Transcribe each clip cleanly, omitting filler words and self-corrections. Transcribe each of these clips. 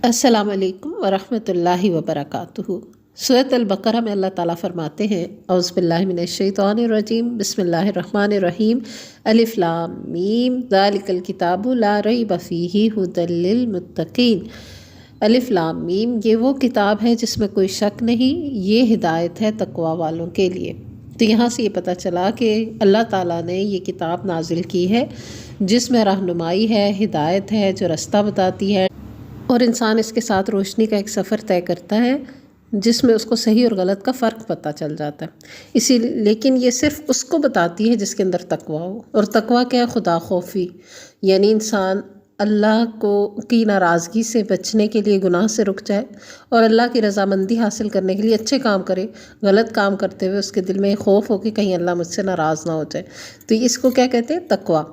السلام علیکم ورحمۃ اللہ وبرکاتہ۔ سورۃ البقرہ میں اللہ تعالیٰ فرماتے ہیں اعوذ باللہ من الشیطان الرجیم بسم اللہ الرحمن الرحیم الف لام میم ذالک الکتاب لا ریب فیہ ھدی للمتقین۔ الف لام میم یہ وہ کتاب ہے جس میں کوئی شک نہیں، یہ ہدایت ہے تقوی والوں کے لیے۔ تو یہاں سے یہ پتہ چلا کہ اللہ تعالیٰ نے یہ کتاب نازل کی ہے جس میں رہنمائی ہے، ہدایت ہے، جو رستہ بتاتی ہے، اور انسان اس کے ساتھ روشنی کا ایک سفر طے کرتا ہے جس میں اس کو صحیح اور غلط کا فرق پتہ چل جاتا ہے۔ لیکن یہ صرف اس کو بتاتی ہے جس کے اندر تقوی ہو، اور تقوی کیا ہے؟ خدا خوفی، یعنی انسان اللہ کی ناراضگی سے بچنے کے لیے گناہ سے رک جائے اور اللہ کی رضامندی حاصل کرنے کے لیے اچھے کام کرے، غلط کام کرتے ہوئے اس کے دل میں خوف ہو کہ کہیں اللہ مجھ سے ناراض نہ ہو جائے۔ تو اس کو کیا کہتے ہیں؟ تقوی۔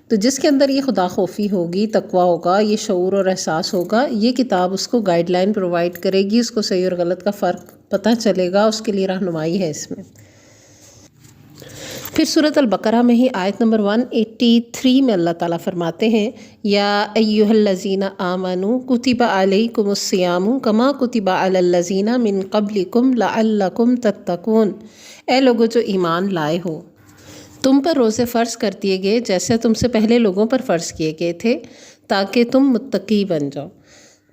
تو جس کے اندر یہ خدا خوفی ہوگی، تقوی ہوگا، یہ شعور اور احساس ہوگا، یہ کتاب اس کو گائیڈ لائن پرووائڈ کرے گی، اس کو صحیح اور غلط کا فرق پتہ چلے گا، اس کے لیے رہنمائی ہے اس میں۔ پھر سورۃ البقرہ میں ہی آیت نمبر 183 میں اللہ تعالیٰ فرماتے ہیں یا ایھا الذین آمنوا کتب علیکم الصیام کما کتب علی الذین من قبلکم لعلکم تتقون۔ اے لوگو جو ایمان لائے ہو، تم پر روزے فرض کر دیے گئے جیسے تم سے پہلے لوگوں پر فرض کیے گئے تھے تاکہ تم متقی بن جاؤ۔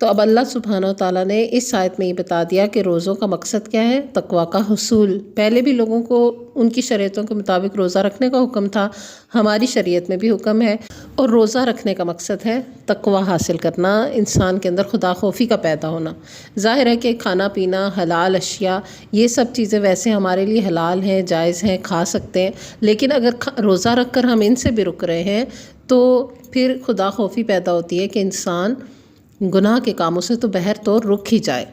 تو اب اللہ سبحانہ وتعالیٰ نے اس آیت میں یہ بتا دیا کہ روزوں کا مقصد کیا ہے؟ تقوی کا حصول۔ پہلے بھی لوگوں کو ان کی شریعتوں کے مطابق روزہ رکھنے کا حکم تھا، ہماری شریعت میں بھی حکم ہے، اور روزہ رکھنے کا مقصد ہے تقوی حاصل کرنا، انسان کے اندر خدا خوفی کا پیدا ہونا۔ ظاہر ہے کہ کھانا پینا، حلال اشیاء، یہ سب چیزیں ویسے ہمارے لیے حلال ہیں، جائز ہیں، کھا سکتے ہیں، لیکن اگر روزہ رکھ کر ہم ان سے بھی رک رہے ہیں تو پھر خدا خوفی پیدا ہوتی ہے کہ انسان گناہ کے کاموں سے تو بہر طور رک ہی جائے۔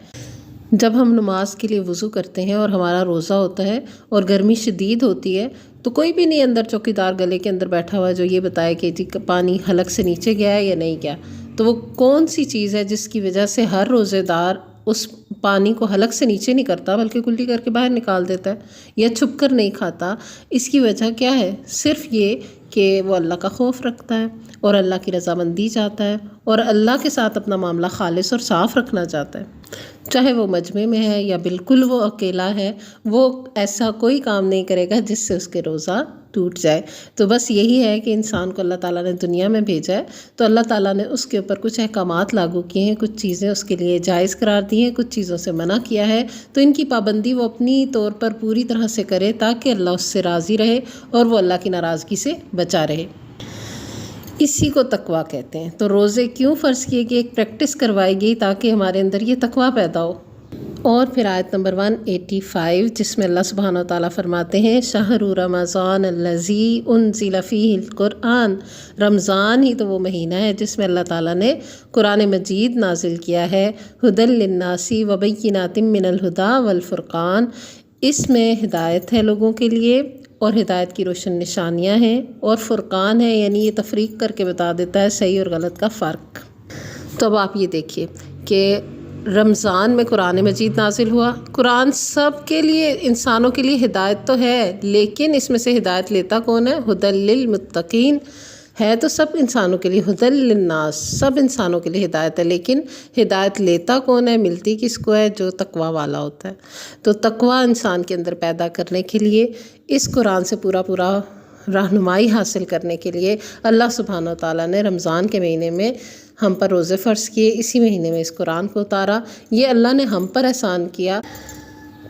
جب ہم نماز کے لیے وضو کرتے ہیں اور ہمارا روزہ ہوتا ہے اور گرمی شدید ہوتی ہے تو کوئی بھی نہیں اندر چوکیدار گلے کے اندر بیٹھا ہوا جو یہ بتائے کہ جی پانی حلق سے نیچے گیا ہے یا نہیں گیا۔ تو وہ کون سی چیز ہے جس کی وجہ سے ہر روزے دار اس پانی کو حلق سے نیچے نہیں کرتا بلکہ کلٹی کر کے باہر نکال دیتا ہے یا چھپ کر نہیں کھاتا؟ اس کی وجہ کیا ہے؟ صرف یہ کہ وہ اللہ کا خوف رکھتا ہے اور اللہ کی رضامندی چاہتا ہے اور اللہ کے ساتھ اپنا معاملہ خالص اور صاف رکھنا چاہتا ہے۔ چاہے وہ مجمع میں ہے یا بالکل وہ اکیلا ہے، وہ ایسا کوئی کام نہیں کرے گا جس سے اس کے روزہ ٹوٹ جائے۔ تو بس یہی ہے کہ انسان کو اللہ تعالیٰ نے دنیا میں بھیجا ہے تو اللہ تعالیٰ نے اس کے اوپر کچھ احکامات لاگو کیے ہیں، کچھ چیزیں اس کے لیے جائز قرار دی ہیں، کچھ چیزوں سے منع کیا ہے، تو ان کی پابندی وہ اپنی طور پر پوری طرح سے کرے تاکہ اللہ اس سے راضی رہے اور وہ اللہ کی ناراضگی سے بچا رہے۔ اسی کو تقوی کہتے ہیں۔ تو روزے کیوں فرض کیے گئے؟ ایک پریکٹس کروائی گئی تاکہ ہمارے اندر یہ تقوی پیدا ہو۔ اور پھر آیت نمبر 185 جس میں اللہ سبحانہ وتعالیٰ فرماتے ہیں شہر رمضان الذی انزل فیہ القرآن۔ رمضان ہی تو وہ مہینہ ہے جس میں اللہ تعالیٰ نے قرآن مجید نازل کیا ہے، ھدی للناس وبینات من الھدی والفرقان۔ اس میں ہدایت ہے لوگوں کے لیے اور ہدایت کی روشن نشانیاں ہیں، اور فرقان ہے یعنی یہ تفریق کر کے بتا دیتا ہے صحیح اور غلط کا فرق۔ تو اب آپ یہ دیکھیے کہ رمضان میں قرآن مجید نازل ہوا۔ قرآن سب کے لیے، انسانوں کے لیے ہدایت تو ہے، لیکن اس میں سے ہدایت لیتا کون ہے؟ ھدی للمتقین ہے تو سب انسانوں کے لیے، ھدی للناس سب انسانوں کے لیے ہدایت ہے، لیکن ہدایت لیتا کون ہے؟ ملتی کس کو ہے؟ جو تقوی والا ہوتا ہے۔ تو تقوی انسان کے اندر پیدا کرنے کے لیے، اس قرآن سے پورا رہنمائی حاصل کرنے کے لیے اللہ سبحانہ وتعالیٰ نے رمضان کے مہینے میں ہم پر روزے فرض کیے، اسی مہینے میں اس قرآن کو اتارا۔ یہ اللہ نے ہم پر احسان کیا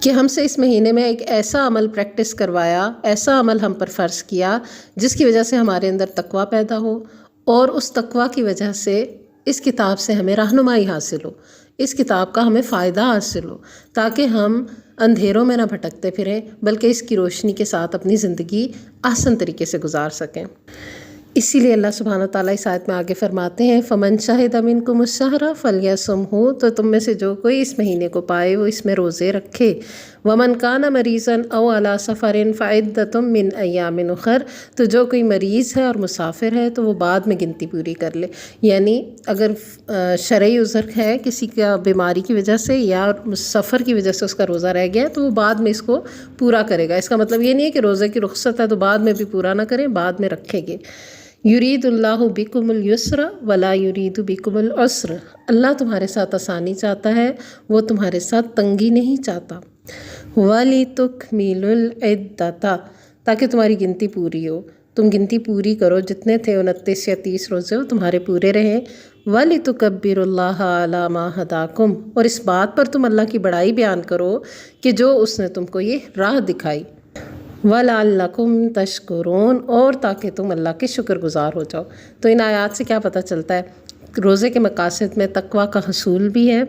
کہ ہم سے اس مہینے میں ایک ایسا عمل پریکٹس کروایا، ایسا عمل ہم پر فرض کیا جس کی وجہ سے ہمارے اندر تقوی پیدا ہو، اور اس تقوی کی وجہ سے اس کتاب سے ہمیں رہنمائی حاصل ہو، اس کتاب کا ہمیں فائدہ حاصل ہو، تاکہ ہم اندھیروں میں نہ بھٹکتے پھریں بلکہ اس کی روشنی کے ساتھ اپنی زندگی آسان طریقے سے گزار سکیں۔ اسی لیے اللہ سبحانہ وتعالیٰ اس آیت میں آگے فرماتے ہیں فَمَنْ شَهِدَ مِنْكُمُ الشَّهْرَ فَلْيَصُمْهُ۔ تو تم میں سے جو کوئی اس مہینے کو پائے وہ اس میں روزے رکھے۔ وَمَنْ كَانَ مَرِيضًا أَوْ عَلَى سَفَرٍ فَعِدَّةٌ مِّنْ أَيَّامٍ أُخَرَ۔ تو جو کوئی مریض ہے اور مسافر ہے تو وہ بعد میں گنتی پوری کر لے، یعنی اگر شرعی عذر ہے کسی کا بیماری کی وجہ سے یا سفر کی وجہ سے اس کا روزہ رہ گیا تو وہ بعد میں اس کو پورا کرے گا۔ اس کا مطلب یہ نہیں ہے کہ روزے کی رخصت ہے تو بعد میں بھی پورا نہ کریں، بعد میں رکھیں گے، یرید اللہ بکم اليسر ولا یرید بکم العسر، اللہ تمہارے ساتھ آسانی چاہتا ہے، وہ تمہارے ساتھ تنگی نہیں چاہتا۔ وَلِتُكْمِلُوا الْعِدَّةَ، تاکہ تمہاری گنتی پوری ہو، تم گنتی پوری کرو، جتنے تھے 29 یا 30 روزے ہو تمہارے پورے رہیں۔ وَلِتُكَبِّرُوا اللَّهَ عَلَى مَا هَدَاكُمْ، اور اس بات پر تم اللہ کی بڑائی بیان کرو کہ جو اس نے تم کو یہ راہ دکھائی۔ وَلَعَلَّكُمْ تَشْكُرُونَ، اور تاکہ تم اللہ کے شکر گزار ہو جاؤ۔ تو ان آیات سے کیا پتہ چلتا ہے؟ روزے کے مقاصد میں تقویٰ کا حصول بھی ہے،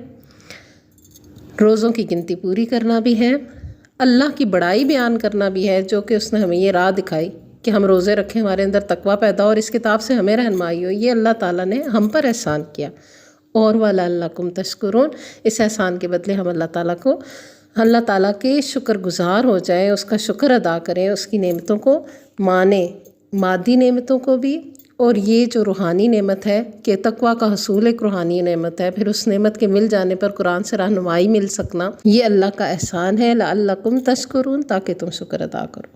روزوں کی گنتی پوری کرنا بھی ہے، اللہ کی بڑائی بیان کرنا بھی ہے، جو کہ اس نے ہمیں یہ راہ دکھائی کہ ہم روزے رکھیں، ہمارے اندر تقویٰ پیدا ہو اور اس کتاب سے ہمیں رہنمائی ہو، یہ اللہ تعالیٰ نے ہم پر احسان کیا۔ اور وَلَعَلَّكُمْ تَشْكُرُونَ، اس احسان کے بدلے ہم اللہ تعالیٰ کے شکر گزار ہو جائیں، اس کا شکر ادا کریں، اس کی نعمتوں کو مانیں، مادی نعمتوں کو بھی، اور یہ جو روحانی نعمت ہے کہ تقویٰ کا حصول ایک روحانی نعمت ہے، پھر اس نعمت کے مل جانے پر قرآن سے رہنمائی مل سکنا، یہ اللہ کا احسان ہے۔ لعلکم تشکرون، تاکہ تم شکر ادا کرو۔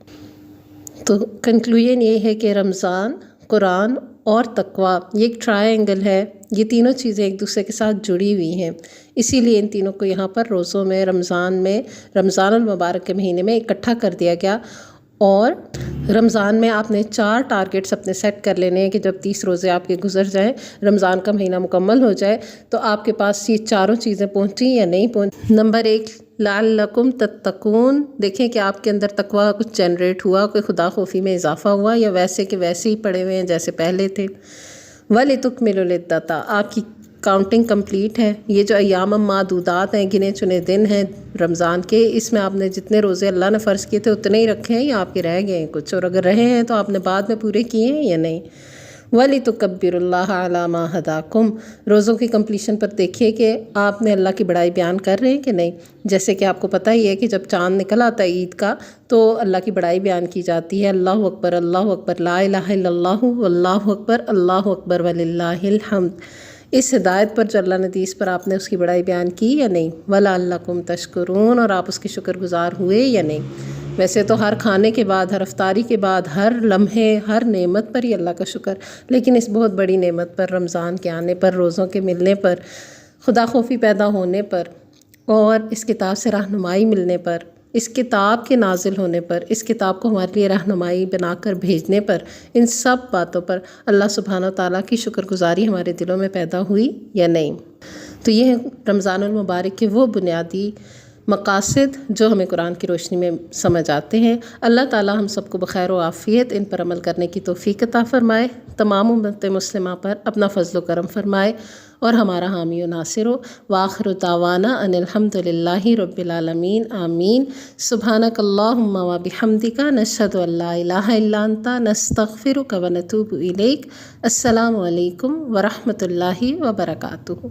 تو کنکلوژن یہ ہے کہ رمضان، قرآن اور تقویٰ یہ ایک ٹرائی اینگل ہے، یہ تینوں چیزیں ایک دوسرے کے ساتھ جڑی ہوئی ہیں، اسی لیے ان تینوں کو یہاں پر روزوں میں رمضان المبارک کے مہینے میں اکٹھا کر دیا گیا۔ اور رمضان میں آپ نے 4 ٹارگٹس اپنے سیٹ کر لینے ہیں کہ جب 30 روزے آپ کے گزر جائیں، رمضان کا مہینہ مکمل ہو جائے تو آپ کے پاس یہ چاروں چیزیں پہنچیں یا نہیں پہنچیں۔ نمبر 1، لعلکم تتقون، دیکھیں کہ آپ کے اندر تقویٰ کچھ جنریٹ ہوا، کوئی خدا خوفی میں اضافہ ہوا، یا ویسے کہ ویسے ہی پڑے ہوئے ہیں جیسے پہلے تھے۔ وَلِتُكْمِلُوا الْعِدَّةَ، آپ کی کاؤنٹنگ کمپلیٹ ہے، یہ جو ایام معدودات ہیں، گنے چنے دن ہیں رمضان کے، اس میں آپ نے جتنے روزے اللہ نے فرض کیے تھے اتنے ہی رکھے ہیں یا آپ کے رہ گئے ہیں کچھ، اور اگر رہے ہیں تو آپ نے بعد میں پورے کیے ہیں یا نہیں۔ وَلِتُكَبِّرُوا اللَّهَ عَلَى مَا هَدَاكُمْ، روزوں کی کمپلیشن پر دیکھیے کہ آپ نے اللہ کی بڑائی بیان کر رہے ہیں کہ نہیں۔ جیسے کہ آپ کو پتہ ہی ہے کہ جب چاند نکل آتا ہے عید کا تو اللہ کی بڑائی بیان کی جاتی ہے، اللہ اکبر لا الہ الا اللہ واللہ اکبر اللہ اکبر وللہ الحمد۔ اس ہدایت پر جو اللہ نے دی، اس پر آپ نے اس کی بڑائی بیان کی یا نہیں؟ وَلَعَلَّكُمْ تَشْكُرُونَ، اور آپ اس کے شکر گزار ہوئے یا نہیں؟ ویسے تو ہر کھانے کے بعد، ہر افطاری کے بعد، ہر لمحے، ہر نعمت پر ہی اللہ کا شکر، لیکن اس بہت بڑی نعمت پر، رمضان کے آنے پر، روزوں کے ملنے پر، خدا خوفی پیدا ہونے پر، اور اس کتاب سے رہنمائی ملنے پر، اس کتاب کے نازل ہونے پر، اس کتاب کو ہمارے لیے رہنمائی بنا کر بھیجنے پر، ان سب باتوں پر اللہ سبحانہ و تعالیٰ کی شکر گزاری ہمارے دلوں میں پیدا ہوئی یا نہیں؟ تو یہ رمضان المبارک کے وہ بنیادی مقاصد جو ہمیں قرآن کی روشنی میں سمجھ آتے ہیں۔ اللہ تعالیٰ ہم سب کو بخیر و عافیت ان پر عمل کرنے کی توفیق عطا فرمائے، تمام امت مسلمہ پر اپنا فضل و کرم فرمائے، اور ہمارا حامی و ناصر ہو۔ وآخر دعوانا ان الحمد للہ رب العالمین، آمین۔ سبحانک اللہم و بحمدک، نشہد ان لا الہ الا انت، نستغفرک و نتوب الیک۔ السلام علیکم ورحمۃ اللہ وبرکاتہ۔